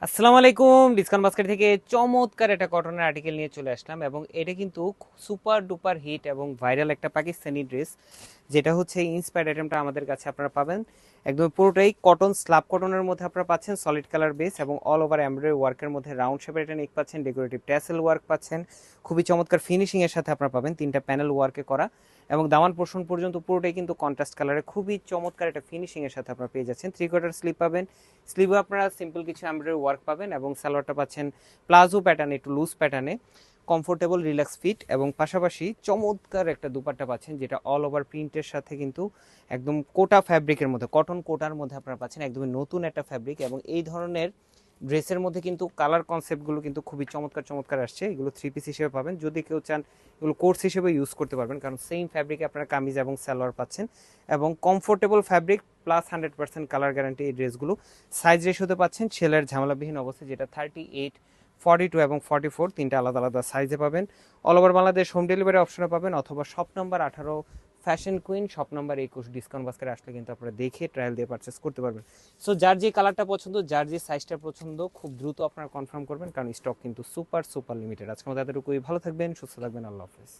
আসসালামু আলাইকুম। Discount basket থেকে চমৎকার একটা কটনের আর্টিকেল নিয়ে চলে আসলাম এবং এটা কিন্তু সুপার ডুপার হিট এবং ভাইরাল একটা পাকিস্তানি ড্রেস, যেটা হচ্ছে ইন্সপায়ার্ড আইটেমটা আমাদের কাছে আপনারা পাবেন একদম পুরোটাই কটন, স্ল্যাব কটনের মধ্যে আপনারা পাচ্ছেন সলিড কালার বেস এবং অল ওভার এমব্রয়ডারি ওয়ার্কের মধ্যে রাউন্ড শেপের একটা নেক পাচ্ছেন, ডেকোরেটিভ ট্যাসেল ওয়ার্ক পাচ্ছেন, খুবই চমৎকার ফিনিশিং এর সাথে আপনারা পাবেন, তিনটা প্যানেল ওয়ার্কে করা এবং দামান পোর্শন পর্যন্ত পুরোটাই কিন্তু কন্ট্রাস্ট কালারে খুবই চমৎকার একটা ফিনিশিং এর সাথে আপনারা পেয়ে যাচ্ছেন। 3/4 স্লিভ পাবেন, স্লিভে আপনারা সিম্পল কিছু এমব্রয়ডারি ওয়ার্ক পাবেন এবং সালোয়ারটা পাচ্ছেন প্লাজো প্যাটার্নে, একটু লুজ প্যাটার্নে, কমফোর্টেবল রিল্যাক্স ফিট এবং পাশাপাশি চমৎকার একটা দুপাট্টা পাচ্ছেন যেটা অল ওভার প্রিন্টের সাথে কিন্তু একদম কোটা ফ্যাব্রিকের মধ্যে, কটন কোটার মধ্যে আপনারা পাচ্ছেন একদমই নতুন একটা ফ্যাব্রিক। এবং এই ধরনের ড্রেসের মধ্যে কিন্তু কালার কনসেপ্টগুলো কিন্তু খুবই চমৎকার চমৎকার আসছে। এগুলো 3 পিস হিসেবে পাবেন, যদি কেউ চান এগুলো কোর্স হিসেবে ইউজ করতে পারবেন, কারণ সেম ফ্যাব্রিকে আপনারা কামিজ এবং সালোয়ার পাচ্ছেন এবং comfortable fabric plus 100% colour guarantee. এই ড্রেসগুলো সাইজ রেশিওতে পাচ্ছেন ছেলের ঝামেলাবিহীন অবস্থায়, যেটা 38, 42 এবং 44 তিনটা আলাদা আলাদা সাইজে পাবেন। All over Bangladesh home delivery অপশনে পাবেন, অথবা shop number 18 fashion queen, shop number 21 discount বাস্কেটে আসলে কিন্তু আপনারা দেখে ট্রায়াল দিয়ে পারচেস করতে পারবেন। সো যার যে কালারটা পছন্দ, যার যে সাইজটা পছন্দ, খুব দ্রুত আপনারা কনফার্ম করবেন, কারণ স্টক কিন্তু সুপার সুপার লিমিটেড। আজকে আমাদের এতটুকুই, ভালো থাকবেন, সুস্থ থাকবেন, আল্লাহ হাফেজ।